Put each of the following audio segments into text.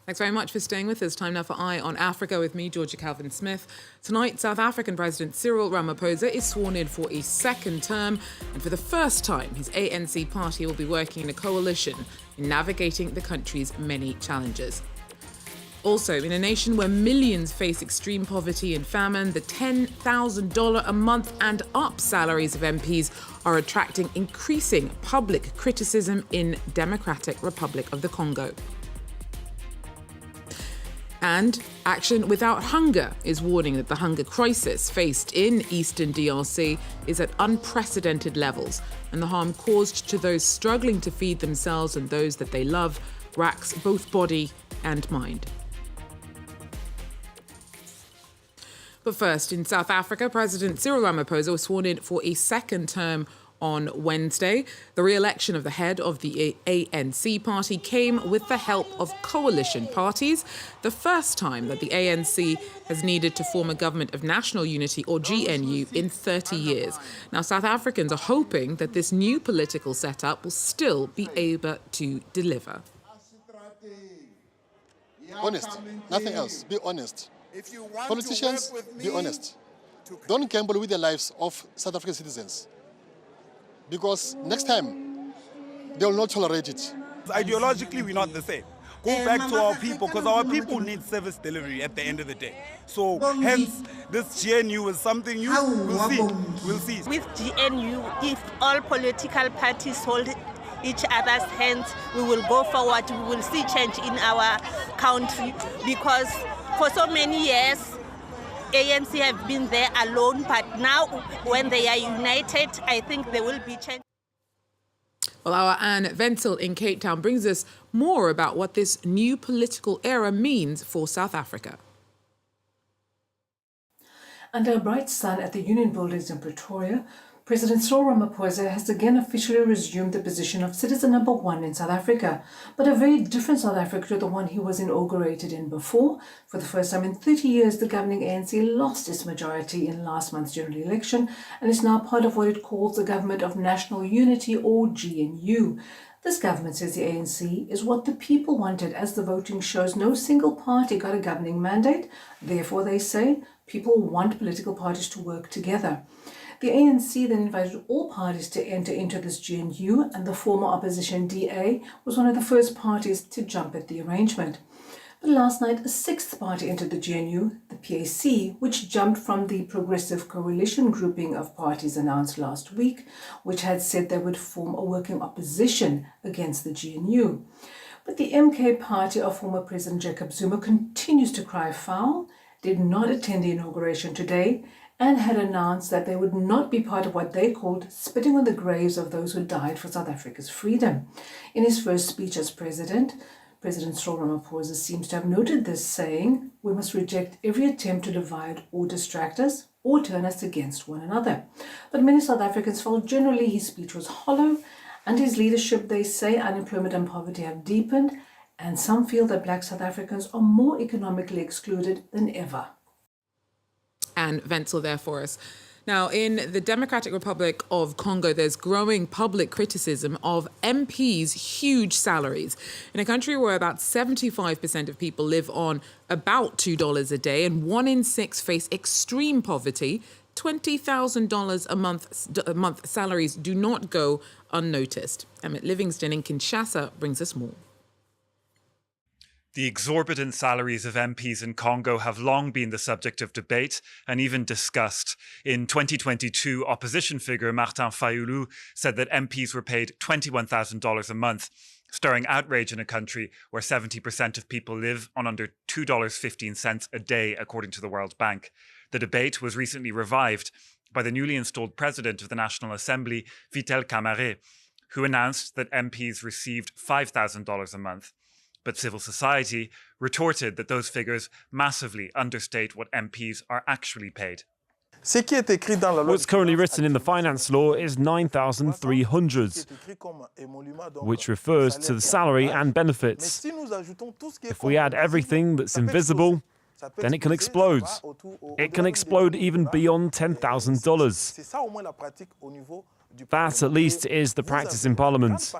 Thanks very much for staying with us. Time now for Eye on Africa with me, Georgia Calvin-Smith. Tonight, South African President Cyril Ramaphosa is sworn in for a second term, and for the first time, his ANC party will be working in a coalition in navigating the country's many challenges. Also, in a nation where millions face extreme poverty and famine, the $10,000 a month and up salaries of MPs are attracting increasing public criticism in Democratic Republic of the Congo. And Action Without Hunger is warning that the hunger crisis faced in eastern DRC is at unprecedented levels, and the harm caused to those struggling to feed themselves and those that they love racks both body and mind. But first, in South Africa, President Cyril Ramaphosa was sworn in for a second term on Wednesday. The re-election of the head of the ANC party came with the help of coalition parties, the first time that the ANC has needed to form a government of national unity, or GNU, in 30 years. Now, South Africans are hoping that this new political setup will still be able to deliver. Honest, nothing else. Be honest. Politicians, be honest. Don't gamble with the lives of South African citizens, because next time they will not tolerate it. Ideologically, we're not the same. Go back to our people, because our people need service delivery at the end of the day. So hence, this GNU is something you will see. We'll see. With GNU, if all political parties hold each other's hands, we will go forward. We will see change in our country, because for so many years, ANC have been there alone, but now when they are united, I think there will be change. Well, our Anne Wenzel in Cape Town brings us more about what this new political era means for South Africa. Under a bright sun at the Union Buildings in Pretoria, President Cyril Ramaphosa has again officially resumed the position of citizen number one in South Africa, but a very different South Africa to the one he was inaugurated in before. For the first time in 30 years, the governing ANC lost its majority in last month's general election and is now part of what it calls the Government of National Unity, or GNU. This government, says the ANC, is what the people wanted, as the voting shows no single party got a governing mandate. Therefore, they say, people want political parties to work together. The ANC then invited all parties to enter into this GNU, and the former opposition DA was one of the first parties to jump at the arrangement. But last night, a sixth party entered the GNU, the PAC, which jumped from the Progressive Coalition grouping of parties announced last week, which had said they would form a working opposition against the GNU. But the MK party of former President Jacob Zuma continues to cry foul, did not attend the inauguration today, and had announced that they would not be part of what they called spitting on the graves of those who died for South Africa's freedom. In his first speech as President Cyril Ramaphosa seems to have noted this, saying, "We must reject every attempt to divide or distract us or turn us against one another." But many South Africans felt generally his speech was hollow, and his leadership, they say, unemployment and poverty have deepened, and some feel that Black South Africans are more economically excluded than ever. And Wenzel there for us. Now, in the Democratic Republic of Congo, there's growing public criticism of MPs' huge salaries. In a country where about 75% of people live on about $2 a day and 1 in 6 face extreme poverty, $20,000 a month salaries do not go unnoticed. Emmett Livingston in Kinshasa brings us more. The exorbitant salaries of MPs in Congo have long been the subject of debate and even discussed. In 2022, opposition figure Martin Fayulu said that MPs were paid $21,000 a month, stirring outrage in a country where 70% of people live on under $2.15 a day, according to the World Bank. The debate was recently revived by the newly installed president of the National Assembly, Vital Kamerhe, who announced that MPs received $5,000 a month. But civil society retorted that those figures massively understate what MPs are actually paid. What's currently written in the finance law is 9,300, which refers to the salary and benefits. If we add everything that's invisible, then it can explode. It can explode even beyond $10,000. That, at least, is the practice in Parliament.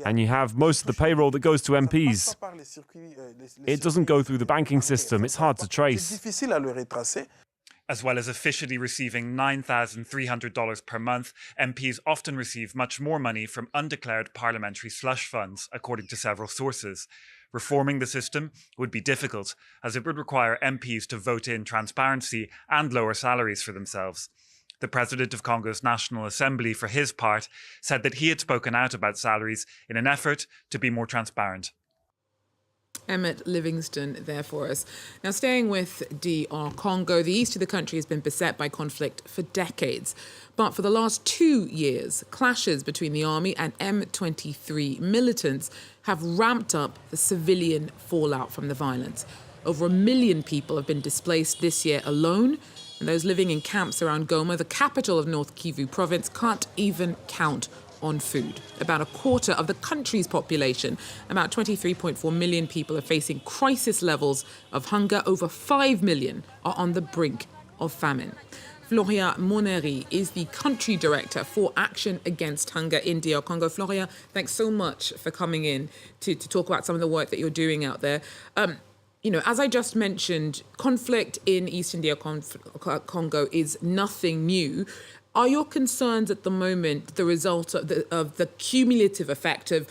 And you have most of the payroll that goes to MPs. It doesn't go through the banking system. It's hard to trace. As well as officially receiving $9,300 per month, MPs often receive much more money from undeclared parliamentary slush funds, according to several sources. Reforming the system would be difficult, as it would require MPs to vote in transparency and lower salaries for themselves. The president of Congo's National Assembly, for his part, said that he had spoken out about salaries in an effort to be more transparent. Emmett Livingston there for us. Now, staying with DR Congo, the east of the country has been beset by conflict for decades. But for the last 2 years, clashes between the army and M23 militants have ramped up the civilian fallout from the violence. Over 1 million people have been displaced this year alone, and those living in camps around Goma, the capital of North Kivu province, can't even count on food. About a quarter of the country's population, about 23.4 million people, are facing crisis levels of hunger. Over 5 million are on the brink of famine. Floria Moneri is the country director for Action Against Hunger in DR Congo. Floria, thanks so much for coming in to talk about some of the work that you're doing out there. As I just mentioned, conflict in Eastern DR Congo is nothing new. Are your concerns at the moment the result of the cumulative effect of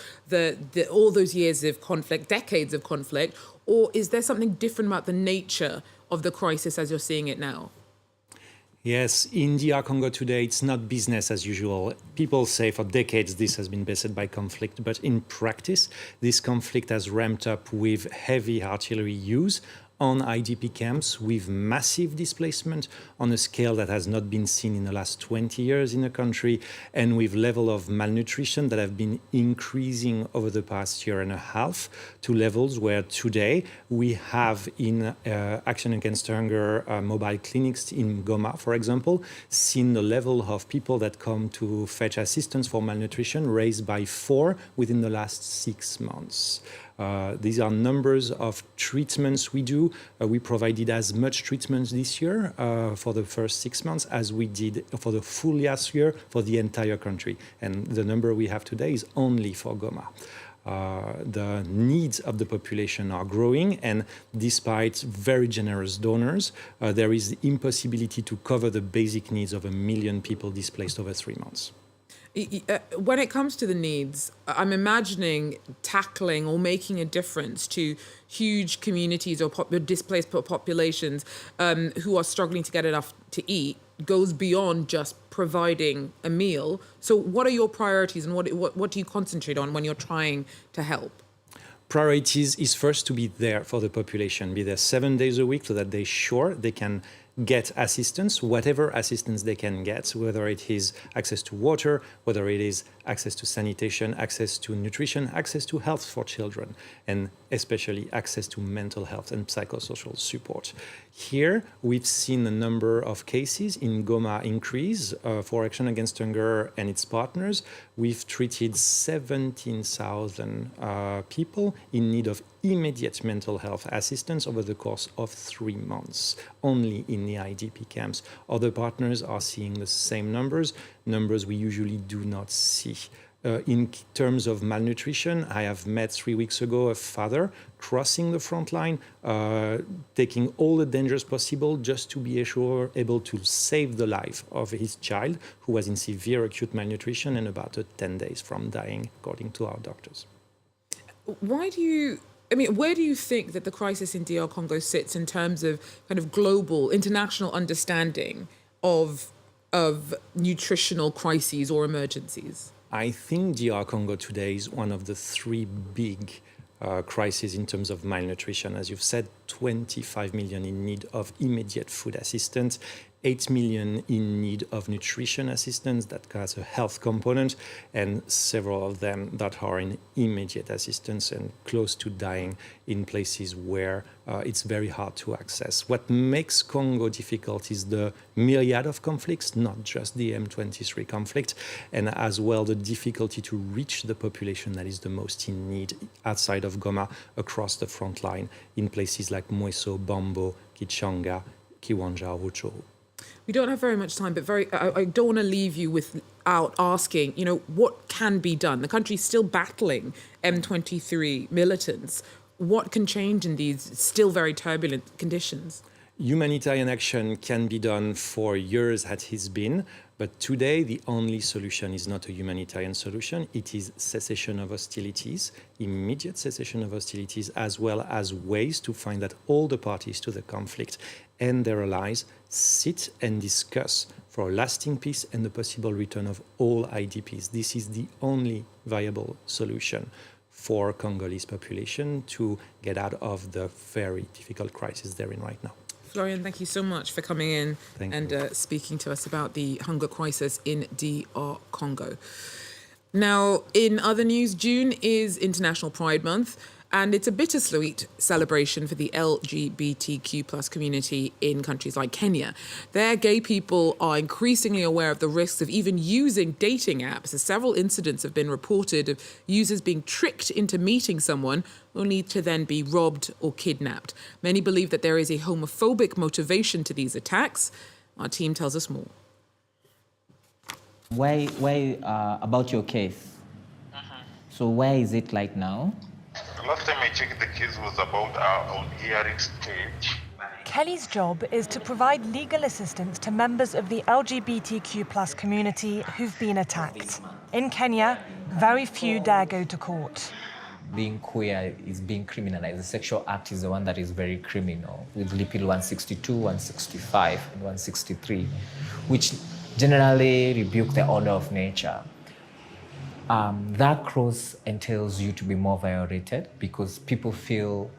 all those years of conflict, decades of conflict, or is there something different about the nature of the crisis as you're seeing it now? Yes, in DR Congo today, it's not business as usual. People say for decades this has been beset by conflict, but in practice, this conflict has ramped up with heavy artillery use on IDP camps, with massive displacement on a scale that has not been seen in the last 20 years in the country, and with level of malnutrition that have been increasing over the past year and a half to levels where today we have in Action Against Hunger mobile clinics in Goma, for example, seen the level of people that come to fetch assistance for malnutrition raised by 4 within the last 6 months. These are numbers of treatments we do. We provided as much treatments this year for the first 6 months as we did for the full last year for the entire country. And the number we have today is only for Goma. The needs of the population are growing, and despite very generous donors, there is the impossibility to cover the basic needs of 1 million people displaced over 3 months. When it comes to the needs, I'm imagining tackling or making a difference to huge communities or displaced populations who are struggling to get enough to eat goes beyond just providing a meal. So what are your priorities, and what do you concentrate on when you're trying to help? Priorities is first to be there for the population, be there 7 days a week so that they're sure they can get assistance, whatever assistance they can get, whether it is access to water, whether it is access to sanitation, access to nutrition, access to health for children, and especially access to mental health and psychosocial support. Here, we've seen a number of cases in Goma increase for Action Against Hunger and its partners. We've treated 17,000 people in need of immediate mental health assistance over the course of 3 months, only in the IDP camps. Other partners are seeing the same numbers we usually do not see. In terms of malnutrition, I have met 3 weeks ago a father crossing the front line, taking all the dangers possible just to be able to save the life of his child, who was in severe acute malnutrition and about 10 days from dying, according to our doctors. Where do you think that the crisis in DR Congo sits in terms of kind of global, international understanding of nutritional crises or emergencies? I think DR Congo today is one of the 3 big crises in terms of malnutrition. As you've said, 25 million in need of immediate food assistance, 8 million in need of nutrition assistance that has a health component, and several of them that are in immediate assistance and close to dying in places where it's very hard to access. What makes Congo difficult is the myriad of conflicts, not just the M23 conflict, and as well the difficulty to reach the population that is the most in need outside of Goma, across the front line, in places like Mweso, Bambo, Kichanga, Kiwanja, Rutshuru. We don't have very much time, but I don't want to leave you without asking, what can be done? The country's still battling M23 militants. What can change in these still very turbulent conditions? Humanitarian action can be done for years, as has been, but today the only solution is not a humanitarian solution. It is cessation of hostilities, immediate cessation of hostilities, as well as ways to find that all the parties to the conflict and their allies sit and discuss for a lasting peace and the possible return of all IDPs. This is the only viable solution for Congolese population to get out of the very difficult crisis they're in right now. Florian, thank you so much for coming in and speaking to us about the hunger crisis in DR Congo. Now, in other news, June is International Pride Month, and it's a bittersweet celebration for the LGBTQ plus community in countries like Kenya. There, gay people are increasingly aware of the risks of even using dating apps, as several incidents have been reported of users being tricked into meeting someone only to then be robbed or kidnapped. Many believe that there is a homophobic motivation to these attacks. Our team tells us more. Why about your case? So where is it like now? The last time I checked, the case was about on hearing stage. Kelly's job is to provide legal assistance to members of the LGBTQ plus community who've been attacked. In Kenya, very few dare go to court. Being queer is being criminalized. The sexual act is the one that is very criminal, with Lipil 162, 165, and 163, which generally rebuke the order of nature. That clause entails you to be more violated because people feel,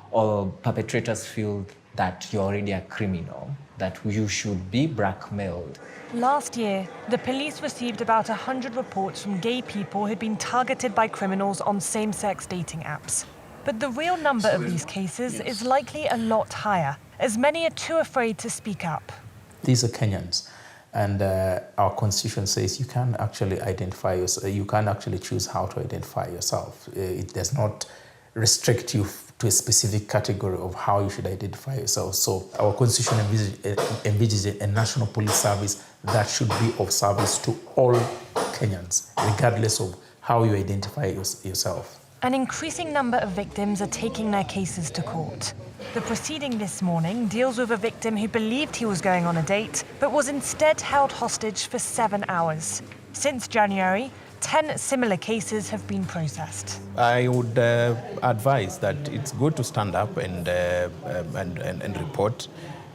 or perpetrators feel that you're already a criminal, that you should be blackmailed. Last year, the police received about 100 reports from gay people who'd been targeted by criminals on same-sex dating apps. But the real number of these cases is likely a lot higher, as many are too afraid to speak up. These are Kenyans. And our constitution says you can actually identify yourself, you can actually choose how to identify yourself. It does not restrict you to a specific category of how you should identify yourself. So our constitution envisages a national police service that should be of service to all Kenyans, regardless of how you identify yourself. An increasing number of victims are taking their cases to court. The proceeding this morning deals with a victim who believed he was going on a date, but was instead held hostage for 7 hours. Since January, 10 similar cases have been processed. I would advise that it's good to stand up and report,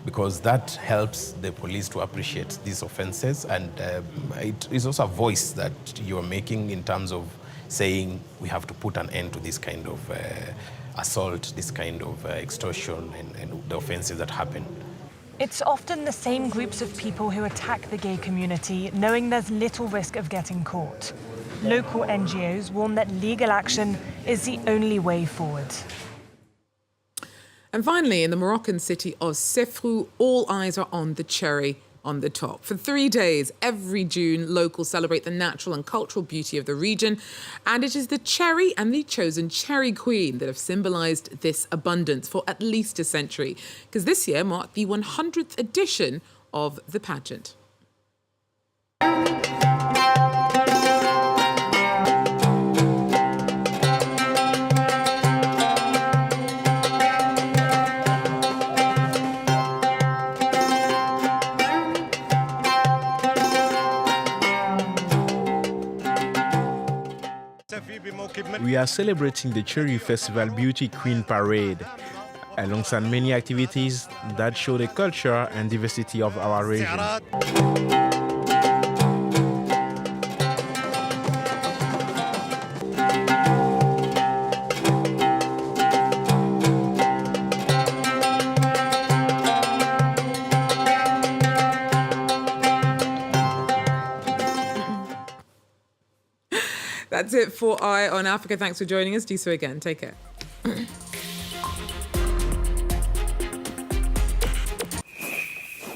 because that helps the police to appreciate these offences, and it is also a voice that you're making in terms of saying we have to put an end to this kind of assault, this kind of extortion and the offences that happen. It's often the same groups of people who attack the gay community, knowing there's little risk of getting caught. Local NGOs warn that legal action is the only way forward. And finally, in the Moroccan city of Sefrou, all eyes are on the cherry on the top. For 3 days, every June, locals celebrate the natural and cultural beauty of the region. And it is the cherry and the chosen cherry queen that have symbolised this abundance for at least a century, because this year marked the 100th edition of the pageant. We are celebrating the Cherry Festival Beauty Queen Parade, alongside many activities that show the culture and diversity of our region. That's it for Eye on Africa. Thanks for joining us. Do so again. Take care.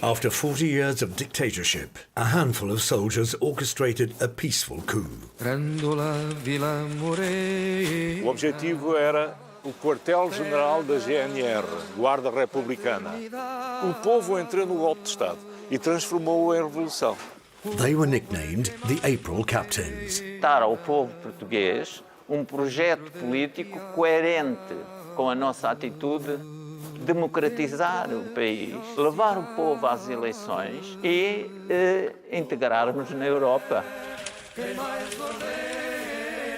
After 40 years of dictatorship, a handful of soldiers orchestrated a peaceful coup. O objetivo era o quartel-general da GNR, Guarda Republicana. O povo entrou no golpe de Estado e transformou-o em revolução. They were nicknamed the April Captains. Dar ao povo português projeto político coerente com a nossa atitude, democratizar o país, levar o povo às eleições e integrarmos na Europa.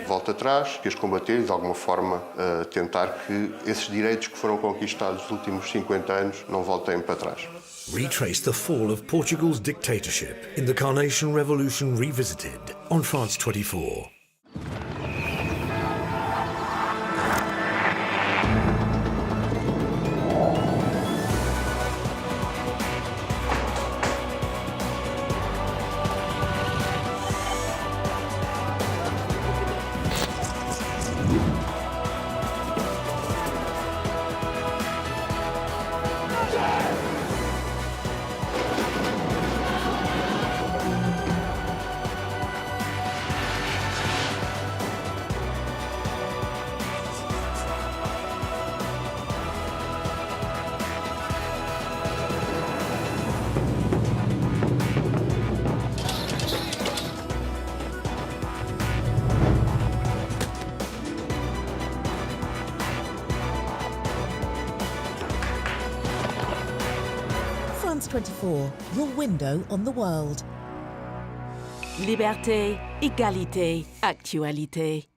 Volta atrás, quis combater e de alguma forma tentar que esses direitos que foram conquistados nos últimos 50 anos não voltem para trás. Retrace the fall of Portugal's dictatorship in the Carnation Revolution Revisited on France 24. France 24, your window on the world. Liberté, égalité, actualité.